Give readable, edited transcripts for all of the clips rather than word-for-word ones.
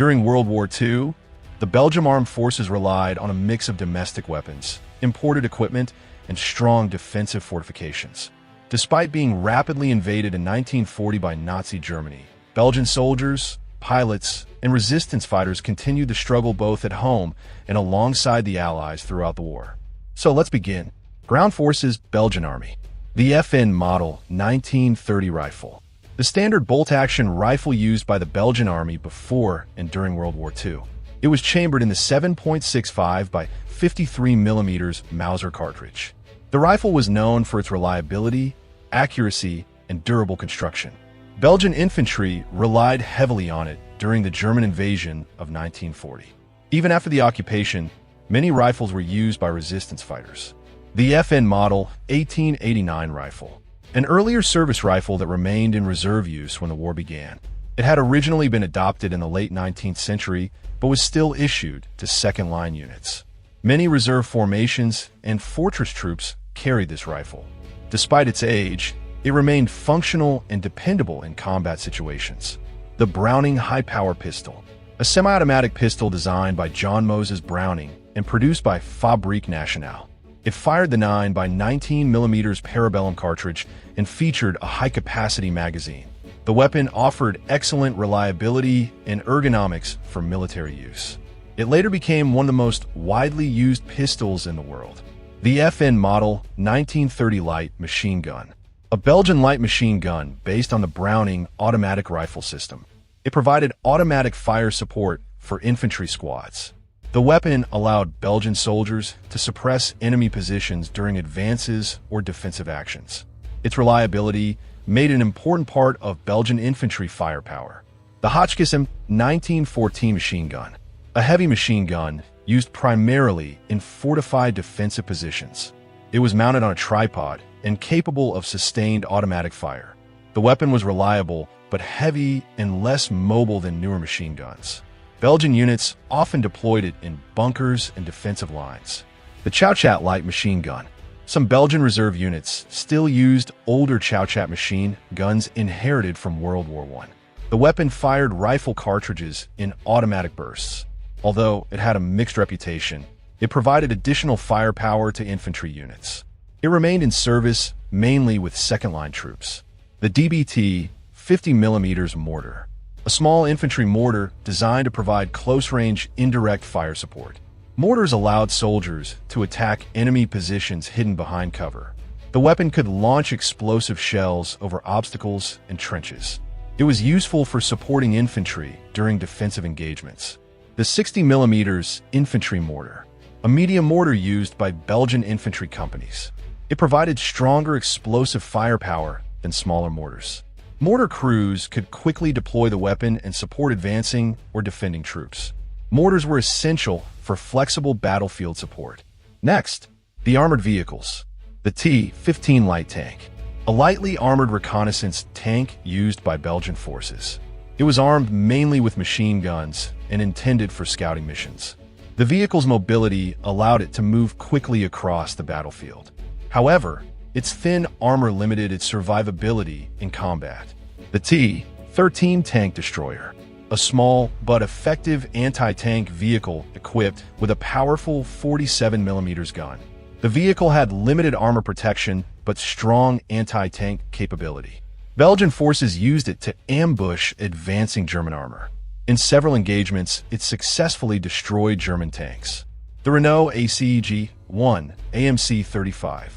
During World War II, the Belgian armed forces relied on a mix of domestic weapons, imported equipment, and strong defensive fortifications. Despite being rapidly invaded in 1940 by Nazi Germany, Belgian soldiers, pilots, and resistance fighters continued to struggle both at home and alongside the Allies throughout the war. So let's begin. Ground Forces, Belgian Army. The FN Model 1930 rifle. The standard bolt-action rifle used by the Belgian Army before and during World War II. It was chambered in the 7.65 by 53 mm Mauser cartridge. The rifle was known for its reliability, accuracy, and durable construction. Belgian infantry relied heavily on it during the German invasion of 1940. Even after the occupation, many rifles were used by resistance fighters. The FN Model 1889 rifle, an earlier service rifle that remained in reserve use when the war began. It had originally been adopted in the late 19th century, but was still issued to second-line units. Many reserve formations and fortress troops carried this rifle. Despite its age, it remained functional and dependable in combat situations. The Browning high-power pistol, a semi-automatic pistol designed by John Moses Browning and produced by Fabrique Nationale. It fired the 9 by 19 mm Parabellum cartridge and featured a high-capacity magazine. The weapon offered excellent reliability and ergonomics for military use. It later became one of the most widely used pistols in the world. The FN Model 1930 light machine gun, a Belgian light machine gun based on the Browning automatic rifle system. It provided automatic fire support for infantry squads. The weapon allowed Belgian soldiers to suppress enemy positions during advances or defensive actions. Its reliability made it an important part of Belgian infantry firepower. The Hotchkiss 1914 machine gun, a heavy machine gun used primarily in fortified defensive positions. It was mounted on a tripod and capable of sustained automatic fire. The weapon was reliable but heavy and less mobile than newer machine guns. Belgian units often deployed it in bunkers and defensive lines. The Chauchat light machine gun. Some Belgian reserve units still used older Chauchat machine guns inherited from World War I. The weapon fired rifle cartridges in automatic bursts. Although it had a mixed reputation, it provided additional firepower to infantry units. It remained in service mainly with second-line troops. The DBT 50 mm mortar, a small infantry mortar designed to provide close-range indirect fire support. Mortars allowed soldiers to attack enemy positions hidden behind cover. The weapon could launch explosive shells over obstacles and trenches. It was useful for supporting infantry during defensive engagements. The 60 mm infantry mortar, a medium mortar used by Belgian infantry companies. It provided stronger explosive firepower than smaller mortars. Mortar crews could quickly deploy the weapon and support advancing or defending troops. Mortars were essential for flexible battlefield support. Next, the armored vehicles. The T-15 light tank, a lightly armored reconnaissance tank used by Belgian forces. It was armed mainly with machine guns and intended for scouting missions. The vehicle's mobility allowed it to move quickly across the battlefield. However, its thin armor limited its survivability in combat. The T-13 tank destroyer, a small but effective anti-tank vehicle equipped with a powerful 47 mm gun. The vehicle had limited armor protection but strong anti-tank capability. Belgian forces used it to ambush advancing German armor. In several engagements, it successfully destroyed German tanks. The Renault ACG-1 AMC-35,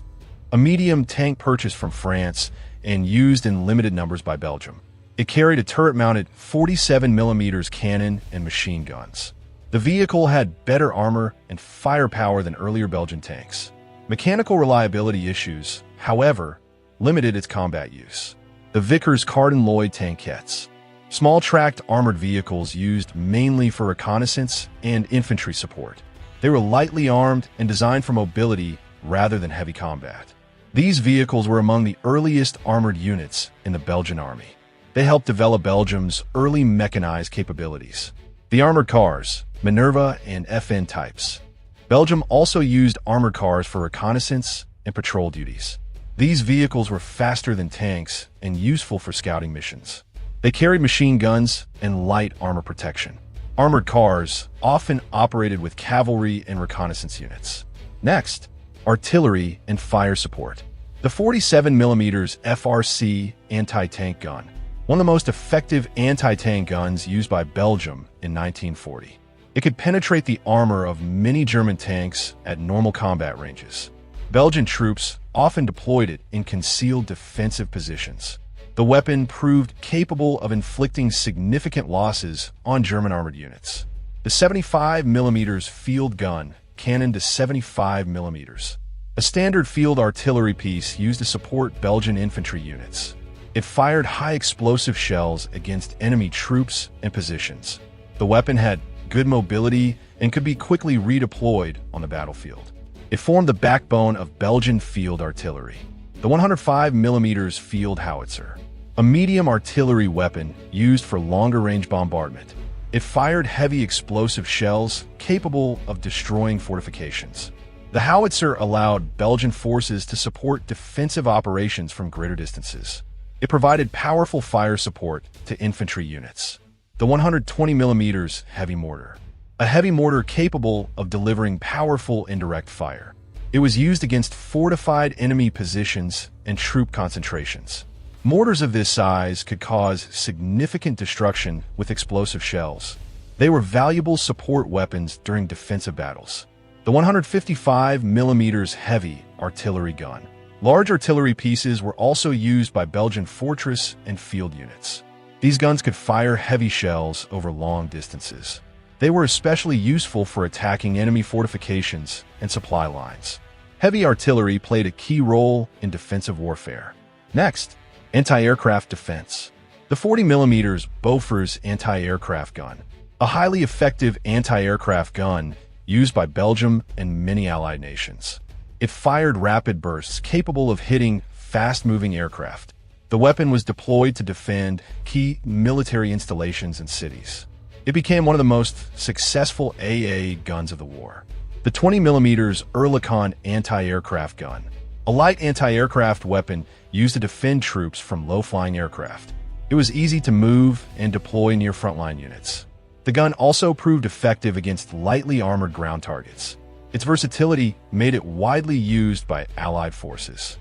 a medium tank purchased from France and used in limited numbers by Belgium. It carried a turret-mounted 47 mm cannon and machine guns. The vehicle had better armor and firepower than earlier Belgian tanks. Mechanical reliability issues, however, limited its combat use. The Vickers Carden-Lloyd tankettes, small tracked armored vehicles used mainly for reconnaissance and infantry support. They were lightly armed and designed for mobility rather than heavy combat. These vehicles were among the earliest armored units in the Belgian army. They helped develop Belgium's early mechanized capabilities. The armored cars, Minerva and FN types. Belgium also used armored cars for reconnaissance and patrol duties. These vehicles were faster than tanks and useful for scouting missions. They carried machine guns and light armor protection. Armored cars, often operated with cavalry and reconnaissance units. Next, artillery and fire support. The 47mm FRC anti-tank gun, one of the most effective anti-tank guns used by Belgium in 1940. It could penetrate the armor of many German tanks at normal combat ranges. Belgian troops often deployed it in concealed defensive positions. The weapon proved capable of inflicting significant losses on German armored units. The 75mm field gun cannoned to 75mm, a standard field artillery piece used to support Belgian infantry units. It fired high explosive shells against enemy troops and positions. The weapon had good mobility and could be quickly redeployed on the battlefield. It formed the backbone of Belgian field artillery. The 105mm field howitzer, a medium artillery weapon used for longer-range bombardment. It fired heavy explosive shells capable of destroying fortifications. The howitzer allowed Belgian forces to support defensive operations from greater distances. It provided powerful fire support to infantry units. The 120mm heavy mortar, a heavy mortar capable of delivering powerful indirect fire. It was used against fortified enemy positions and troop concentrations. Mortars of this size could cause significant destruction with explosive shells. They were valuable support weapons during defensive battles. The 155mm heavy artillery gun. Large artillery pieces were also used by Belgian fortress and field units. These guns could fire heavy shells over long distances. They were especially useful for attacking enemy fortifications and supply lines. Heavy artillery played a key role in defensive warfare. Next, anti-aircraft defense. The 40mm Bofors anti-aircraft gun, a highly effective anti-aircraft gun used by Belgium and many allied nations. It fired rapid bursts capable of hitting fast-moving aircraft. The weapon was deployed to defend key military installations and cities. It became one of the most successful AA guns of the war. The 20mm Oerlikon anti-aircraft gun, a light anti-aircraft weapon used to defend troops from low-flying aircraft. It was easy to move and deploy near frontline units. The gun also proved effective against lightly armored ground targets. Its versatility made it widely used by Allied forces.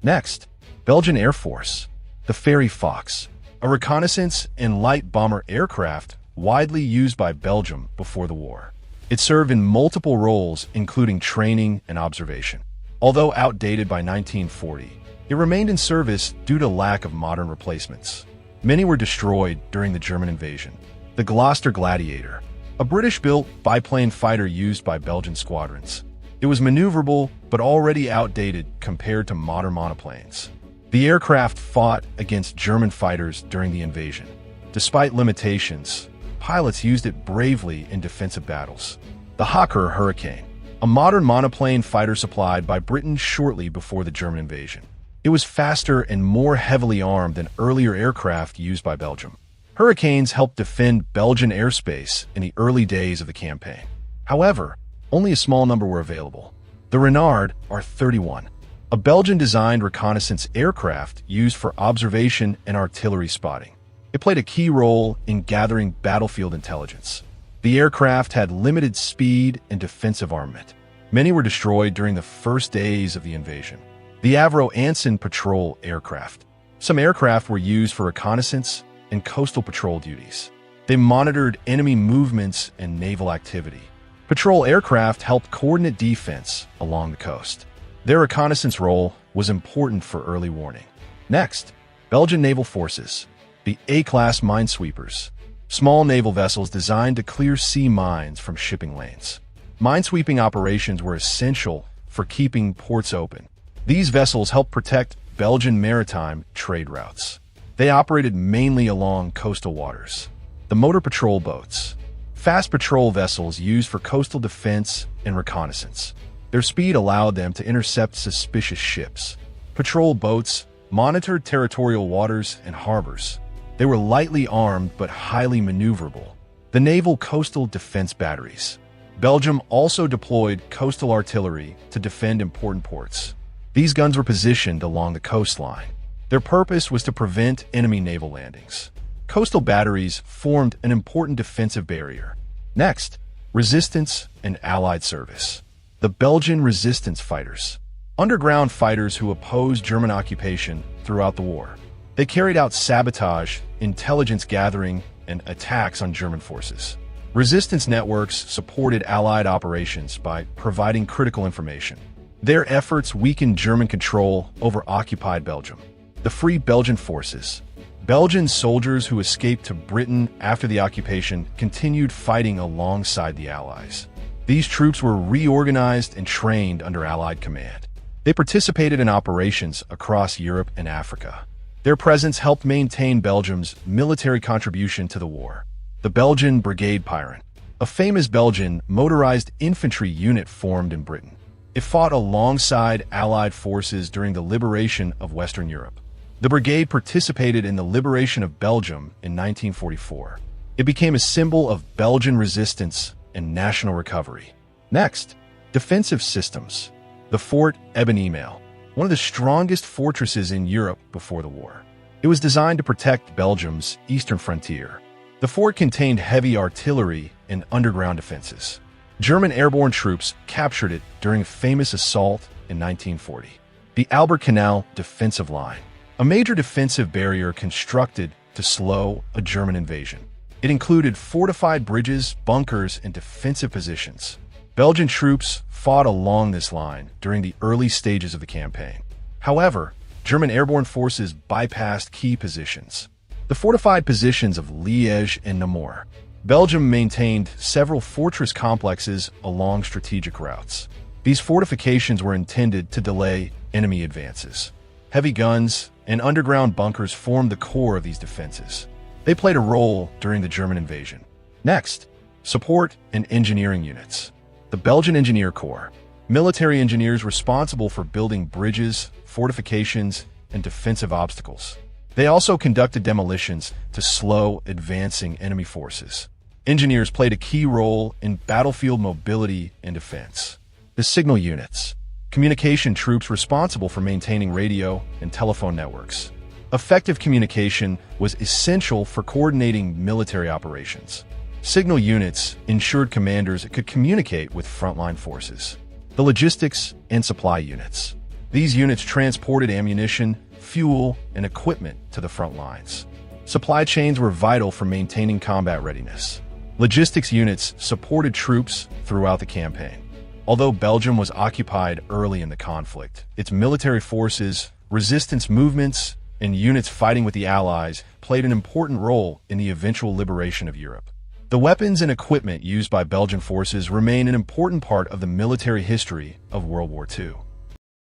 Next, Belgian Air Force. The Fairey Fox, a reconnaissance and light bomber aircraft widely used by Belgium before the war. It served in multiple roles, including training and observation. Although outdated by 1940, it remained in service due to lack of modern replacements. Many were destroyed during the German invasion. The Gloucester Gladiator, a British-built biplane fighter used by Belgian squadrons. It was maneuverable, but already outdated compared to modern monoplanes. The aircraft fought against German fighters during the invasion. Despite limitations, pilots used it bravely in defensive battles. The Hawker Hurricane, a modern monoplane fighter supplied by Britain shortly before the German invasion. It was faster and more heavily armed than earlier aircraft used by Belgium. Hurricanes helped defend Belgian airspace in the early days of the campaign. However, only a small number were available. The Renard R-31, a Belgian-designed reconnaissance aircraft used for observation and artillery spotting. It played a key role in gathering battlefield intelligence. The aircraft had limited speed and defensive armament. Many were destroyed during the first days of the invasion. The Avro-Anson patrol aircraft. Some aircraft were used for reconnaissance and coastal patrol duties. They monitored enemy movements and naval activity. Patrol aircraft helped coordinate defense along the coast. Their reconnaissance role was important for early warning. Next, Belgian naval forces. The A-class minesweepers, small naval vessels designed to clear sea mines from shipping lanes. Minesweeping operations were essential for keeping ports open. These vessels helped protect Belgian maritime trade routes. They operated mainly along coastal waters. The motor patrol boats, fast patrol vessels used for coastal defense and reconnaissance. Their speed allowed them to intercept suspicious ships. Patrol boats monitored territorial waters and harbors. They were lightly armed but highly maneuverable. The naval coastal defense batteries. Belgium also deployed coastal artillery to defend important ports. These guns were positioned along the coastline. Their purpose was to prevent enemy naval landings. Coastal batteries formed an important defensive barrier. Next, resistance and Allied service. The Belgian resistance fighters. Underground fighters who opposed German occupation throughout the war. They carried out sabotage, intelligence gathering, and attacks on German forces. Resistance networks supported Allied operations by providing critical information. Their efforts weakened German control over occupied Belgium. The Free Belgian Forces. Belgian soldiers who escaped to Britain after the occupation continued fighting alongside the Allies. These troops were reorganized and trained under Allied command. They participated in operations across Europe and Africa. Their presence helped maintain Belgium's military contribution to the war. The Belgian Brigade Pyron, a famous Belgian motorized infantry unit formed in Britain. It fought alongside Allied forces during the liberation of Western Europe. The brigade participated in the liberation of Belgium in 1944. It became a symbol of Belgian resistance and national recovery. Next, defensive systems. The Fort Eben-Emael, one of the strongest fortresses in Europe before the war. It was designed to protect Belgium's eastern frontier. The fort contained heavy artillery and underground defenses. German airborne troops captured it during a famous assault in 1940. The Albert Canal defensive line, a major defensive barrier constructed to slow a German invasion. It included fortified bridges, bunkers, and defensive positions. Belgian troops fought along this line during the early stages of the campaign. However, German airborne forces bypassed key positions. The fortified positions of Liège and Namur. Belgium maintained several fortress complexes along strategic routes. These fortifications were intended to delay enemy advances. Heavy guns and underground bunkers formed the core of these defenses. They played a role during the German invasion. Next, support and engineering units. The Belgian Engineer Corps, military engineers responsible for building bridges, fortifications, and defensive obstacles. They also conducted demolitions to slow advancing enemy forces. Engineers played a key role in battlefield mobility and defense. The signal units, communication troops responsible for maintaining radio and telephone networks. Effective communication was essential for coordinating military operations. Signal units ensured commanders could communicate with frontline forces. The logistics and supply units. These units transported ammunition, fuel, and equipment to the front lines. Supply chains were vital for maintaining combat readiness. Logistics units supported troops throughout the campaign. Although Belgium was occupied early in the conflict, its military forces, resistance movements, and units fighting with the Allies played an important role in the eventual liberation of Europe. The weapons and equipment used by Belgian forces remain an important part of the military history of World War II.